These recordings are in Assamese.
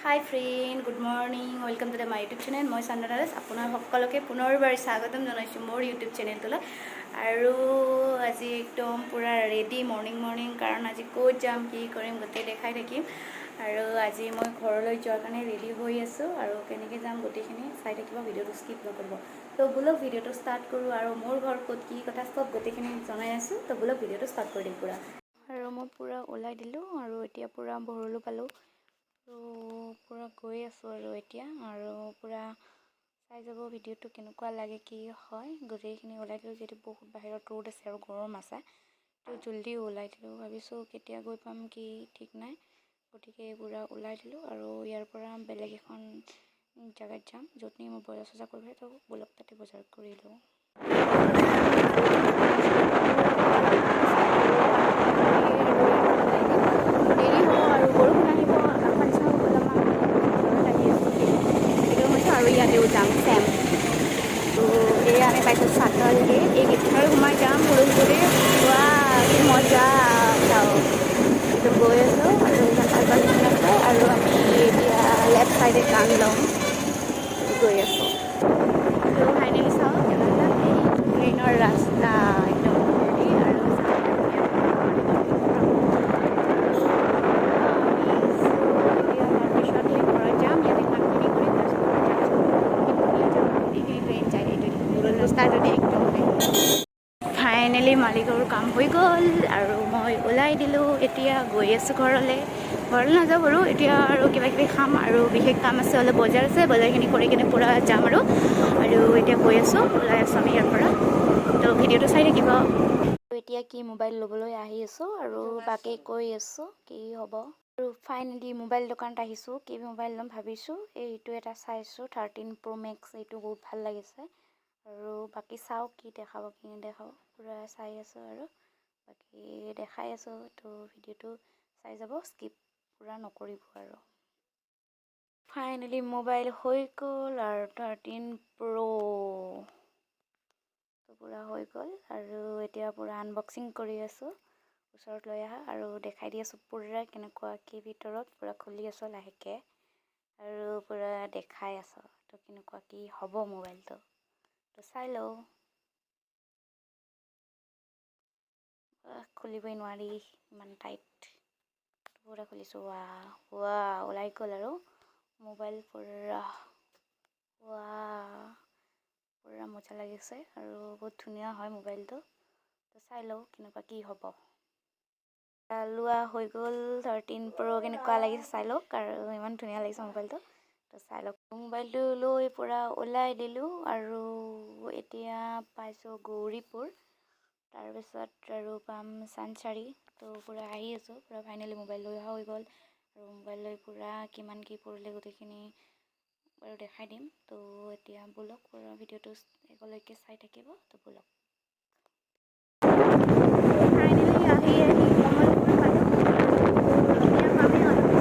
Hi friend, good morning. Welcome to my YouTube channel. মই সন্দনাৰাজ আপোনাৰ সকলোকে পুনৰবাৰ স্বাগতম জনাইছো মোৰ YouTube চেনেলটোলৈ আৰু আজি একদম পুৰা ৰেডি মৰ্নিং কাৰণ আজি ক'ত যাম কি কৰিম গোটেই দেখাই থাকিম আৰু আজি মই ঘৰলৈ যোৱাৰ কাৰণে ৰেডি হৈ আছো আৰু কেনেকৈ যাম গোটেইখিনি চাই থাকিব ভিডিঅ'টো স্কিপ নকৰিব তো বলক ভিডিঅ'টো ষ্টাৰ্ট কৰোঁ আৰু মোৰ ঘৰ ক'ত কি কথা সব গোটেইখিনি জনাই আছো তো বলক ভিডিঅ'টো ষ্টাৰ্ট কৰি দিম পুৰা আৰু মই পুৰা ওলাই দিলোঁ আৰু এতিয়া পুৰা ভৰলো পালোঁ তো পুৰা গৈ আছোঁ আৰু এতিয়া আৰু পুৰা চাই যাব ভিডিঅ'টো কেনেকুৱা লাগে কি হয় গোটেইখিনি ওলাই দিলোঁ যিহেতু বহুত বাহিৰত ৰ'দ আছে আৰু গৰম আছে তো জলদি ওলাই দিলোঁ ভাবিছোঁ কেতিয়া গৈ পাম কি ঠিক নাই গতিকে পুৰা ওলাই দিলোঁ আৰু ইয়াৰ পৰা বেলেগ এখন জেগাত যাম য'ত নি মই বজাৰ চজাৰ কৰিব তো বলক তাতে বজাৰ কৰি লওঁ আৰু ইয়াতেও যাম চেম তো এই আমি পাইছোঁ চাটল গেট এই গেটখনৰ সোমাই যাম সৰু সৰুৰে ৱা কি মজা চাওঁ তো গৈ আছোঁ আৰু এইখন চাটল আছে আৰু আমি এতিয়া লেফ্ট চাইডে টাৰ্ণ ল'ম গৈ আছোঁ তো ফাইনেলি চাওঁ কেনেকুৱা এই ট্ৰেইনৰ ৰাস্তা একদম হেৰি আৰু ফাইনেলি মালিকৰ কাম হৈ গ'ল আৰু মই ওলাই দিলোঁ এতিয়া গৈ আছোঁ ঘৰলৈ নাযাওঁ বাৰু এতিয়া আৰু কিবা কিবি খাম আৰু বিশেষ কাম আছে অলপ বজাৰ আছে বজাৰখিনি কৰি কিনে পূৰা যাম আৰু এতিয়া গৈ আছোঁ ওলাই আছোঁ আমি ইয়াৰ পৰা তো ভিডিঅ'টো চাই থাকিব এতিয়া কি মোবাইল ল'বলৈ আহি আছোঁ আৰু বাকী কৈ আছোঁ কি হ'ব আৰু ফাইনেলি মোবাইল দোকানত আহিছোঁ কি মোবাইল ল'ম ভাবিছোঁ এইটো এটা চাইছোঁ 13 Pro Max এইটো বহুত ভাল লাগিছে আৰু বাকী চাওঁ কি দেখাব কি নেদেখাব পুৰা চাই আছোঁ আৰু বাকী দেখাই আছোঁ তো ভিডিঅ'টো চাই যাব স্কিপ পুৰা নকৰিব আৰু ফাইনেলি মোবাইল হৈ গ'ল আৰু 13 Pro তো পুৰা হৈ গ'ল আৰু এতিয়া পুৰা আনবক্সিং কৰি আছোঁ ওচৰত লৈ আহা আৰু দেখাই দি আছোঁ পুৰা কেনেকুৱা কি ভিতৰত পুৰা খুলি আছোঁ লাহেকৈ আৰু পুৰা দেখাই আছোঁ তো কেনেকুৱা কি হ'ব মোবাইলটো তো চাই লওঁ খুলিবই নোৱাৰি ইমান টাইট পুৰা খুলিছোঁ ৱা ওলাই গ'ল আৰু মোবাইল পুৰা মজা লাগিছে আৰু বহুত ধুনীয়া হয় মোবাইলটো তো চাই লওঁ কেনেকুৱা কি হ'ব লোৱা হৈ গ'ল 13 Pro কেনেকুৱা লাগিছে চাই লওক আৰু ইমান ধুনীয়া লাগিছে মোবাইলটো তো চাই লওক মোবাইলটো লৈ পুৰা ওলাই দিলোঁ আৰু এতিয়া পাইছোঁ গৌৰীপুৰ তাৰপিছত আৰু পাম চানচাৰি তো পুৰা আহি আছোঁ পুৰা ফাইনেলি মোবাইল লৈ অহা হৈ গ'ল আৰু মোবাইল লৈ পুৰা কিমান কি পৰিলে গোটেইখিনি বাৰু দেখাই দিম তো এতিয়া ব'লক পুৰা ভিডিঅ'টো একেলৈকে চাই থাকিব তো ব'লক ফাইনেলি আহি কমলপুৰ পালোঁ এতিয়া পামেই অলপ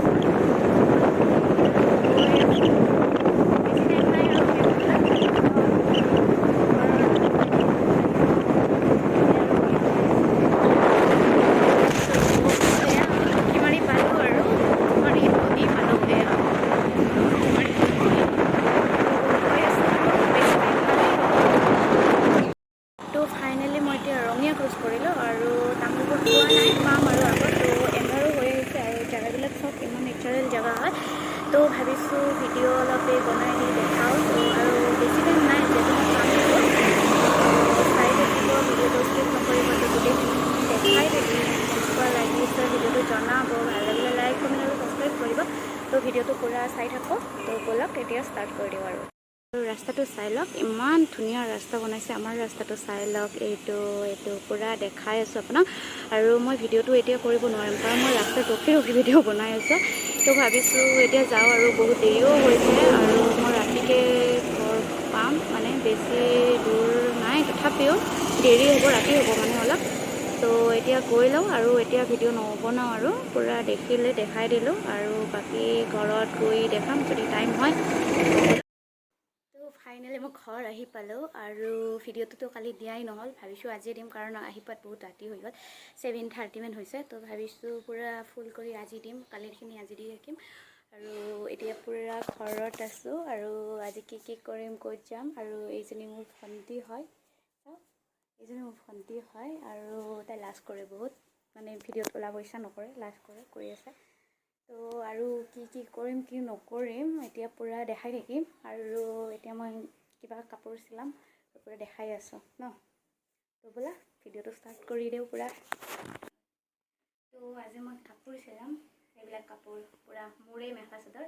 ফাইনেলি মই এতিয়া ৰঙীয়া ক্ৰছ কৰিলোঁ আৰু তামোলপুৰ পোৱা নাই পাম আৰু আগত তো এন্ধাৰো হৈ আহিছে আৰু জেগাবিলাক চব ইমান নেচাৰেল জেগা হয় তো ভাবিছোঁ ভিডিঅ' অলপে বনাই দি দেখাওঁ তো আৰু বেছি টাইম নাই যিহেতু মই কাম কৰোঁ চাই থাকিব ভিডিঅ'টো স্কিপ নকৰিব তো গোটেইখিনি দেখাই থাকিম কেনেকুৱা লাগিছে ভিডিঅ'টো জনাব ভাল লাগিলে লাইক কমেণ্ট আৰু ছাবস্ক্ৰাইব কৰিব তো ভিডিঅ'টো পূৰা চাই থাকক তো ব'লক এতিয়া ষ্টাৰ্ট কৰি দিওঁ আৰু ৰাস্তাটো চাই লওক ইমান ধুনীয়া ৰাস্তা বনাইছে আমাৰ ৰাস্তাটো চাই লওক এইটো পূৰা দেখাই আছোঁ আপোনাক আৰু মই ভিডিঅ'টো এতিয়া কৰিব নোৱাৰিম কাৰণ মই ৰাস্তাত ৰখি ভিডিঅ' বনাই আছোঁ তো ভাবিছোঁ এতিয়া যাওঁ আৰু বহুত দেৰিও হৈছে আৰু মই ৰাতিকৈ ঘৰ পাম মানে বেছি দূৰ নাই তথাপিও দেৰি হ'ব ৰাতি হ'ব মানে অলপ তো এতিয়া গৈ লওঁ আৰু এতিয়া ভিডিঅ' নবনাওঁ আৰু পূৰা দেখিলে দেখাই দিলোঁ আৰু বাকী ঘৰত গৈ দেখাম যদি টাইম হয় ফাইনেলি মই ঘৰ আহি পালোঁ আৰু ভিডিঅ'টোতো কালি দিয়াই নহ'ল ভাবিছোঁ আজিয়ে দিম কাৰণ আহি পোৱাত বহুত ৰাতি হৈ গ'ল 7:30 মান হৈছে তো ভাবিছোঁ পূৰা ফুল কৰি আজি দিম কালিৰখিনি আজি দি ৰাখিম আৰু এতিয়া পুৰা ঘৰত আছোঁ আৰু আজি কি কৰিম ক'ত যাম আৰু এইজনী মোৰ ভণ্টি হয় এইজনী মোৰ ভণ্টি হয় আৰু তাই লাজ কৰে বহুত মানে ভিডিঅ'ত ওলাব ইচ্ছা নকৰে লাজ কৰি আছে তো আৰু কি কৰিম কি নকৰিম এতিয়া পুৰা দেখাই থাকিম আৰু এতিয়া মই কিবা কাপোৰ চিলাম পুৰা দেখাই আছোঁ ন তো বোলা ভিডিঅ'টো ষ্টাৰ্ট কৰি দিওঁ পুৰা তো আজি মই কাপোৰ চিলাম এইবিলাক কাপোৰ পুৰা মোৰে মেখেলা চাদৰ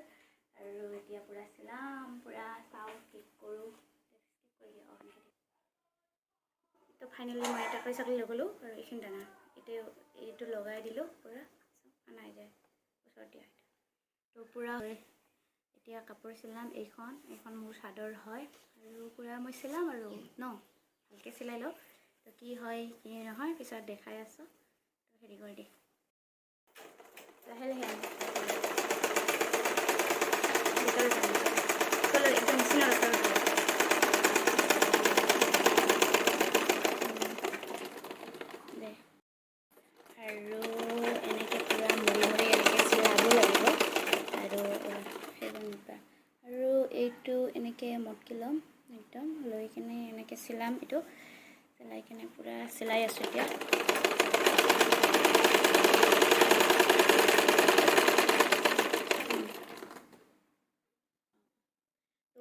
আৰু এতিয়া পুৰা চিলাম পুৰা চাওঁ কি কৰোঁ তো ফাইনেলি মই এটা পইচা লৈ গ'লোঁ আৰু এইখিনি দানা এইটো লগাই দিলোঁ পুৰা নাই যায় ওচৰত দিয়া তো পুৰা এতিয়া কাপোৰ চিলাম এইখন মোৰ চাদৰ হয় আৰু পুৰা মই চিলাম আৰু ন ভালকৈ চিলাই লওঁ তো কি হয় কি নহয় পিছত দেখাই আছোঁ তো হেৰি কৰি দি লাহে লাহে একদম নিচিনা দে আৰু এনেকৈ পুৰা মুৰি এনেকৈ চিলাব লাগিব আৰু আৰু এইটো এনেকৈ মটকি ল'ম একদম লৈ কিনে এনেকৈ চিলাম এইটো চিলাই কিনে পুৰা চিলাই আছোঁ এতিয়া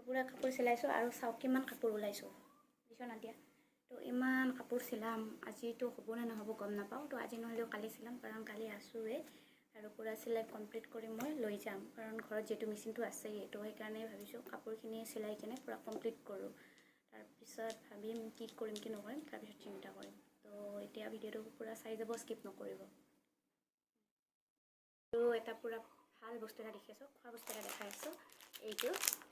পুৰা কাপোৰ চিলাইছোঁ আৰু চাওক কিমান কাপোৰ ওলাইছোঁ বুজিছোঁ না দিয়া তো ইমান কাপোৰ চিলাম আজিতো হ'ব নে নহ'ব গম নাপাওঁ তো আজি নহ'লেও কালি চিলাম কাৰণ কালি আছোঁৱে আৰু পুৰা চিলাই কমপ্লিট কৰি মই লৈ যাম কাৰণ ঘৰত যিহেতু মেচিনটো আছেই তো সেইকাৰণে ভাবিছোঁ কাপোৰখিনি চিলাই কিনে পুৰা কমপ্লিট কৰোঁ তাৰপিছত ভাবিম কি কৰিম কি নকৰিম তাৰপিছত চিন্তা কৰিম তো এতিয়া ভিডিঅ'টো পুৰা চাই যাব স্কিপ নকৰিব আৰু এটা পুৰা ভাল বস্তু এটা দেখি আছোঁ খোৱা বস্তু এটা দেখাই আছোঁ এইটো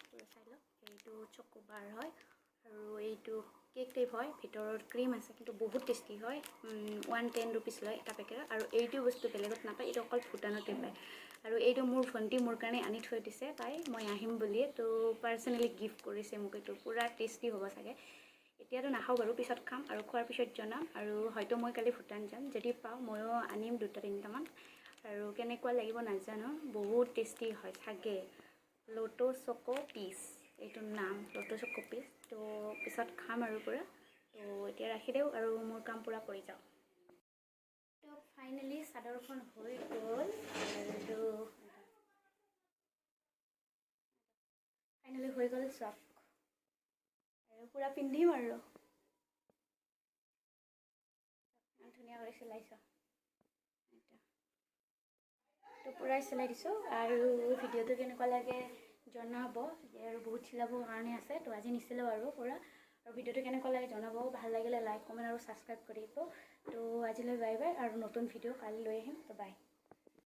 পুৰা চাই লওক এইটো চকোবাৰ হয় আৰু এইটো কেক টাইপ হয় ভিতৰত ক্ৰীম আছে কিন্তু বহুত টেষ্টি হয় 110 ৰুপিজ লয় এটা পেকেট আৰু এইটো বস্তু বেলেগত নাপায় এইটো অকল ভূটানতে পায় আৰু এইটো মোৰ ভণ্টি মোৰ কাৰণে আনি থৈ দিছে তাই মই আহিম বুলি তো পাৰ্চনেলি গিফ্ট কৰিছে মোক এইটো পুৰা টেষ্টি হ'ব চাগে এতিয়াতো নাখাওঁ বাৰু পিছত খাম আৰু খোৱাৰ পিছত জনাম আৰু হয়তো মই কালি ভূটান যাম যদি পাওঁ ময়ো আনিম 2-3টামান আৰু কেনেকুৱা লাগিব নাজানো বহুত টেষ্টি হয় চাগে লটো চকো পিচ এইটোৰ নাম লটো চকো পিচ তো পিছত খাম আৰু পুৰা তো এতিয়া ৰাখি দিওঁ আৰু মোৰ কাম পুৰা কৰি যাওঁ তো ফাইনেলি চাদৰখন হৈ গ'ল আৰু ফাইনেলি হৈ গ'ল চব আৰু পুৰা পিন্ধিম আৰু ইমান ধুনীয়া কৰি চিলাইছোঁ তো পুৰাই চিলাই দিছোঁ আৰু ভিডিঅ'টো কেনেকুৱা লাগে জনাব আৰু বহুত চিলাবৰ কাৰণে আছে তো আজি নিচিলাওঁ আৰু পুৰা আৰু ভিডিঅ'টো কেনেকুৱা লাগে জনাব ভাল লাগিলে লাইক কমেণ্ট আৰু ছাবস্ক্ৰাইব কৰিব তো আজিলৈ বাই বাই আৰু নতুন ভিডিঅ' কালি লৈ আহিম তো বাই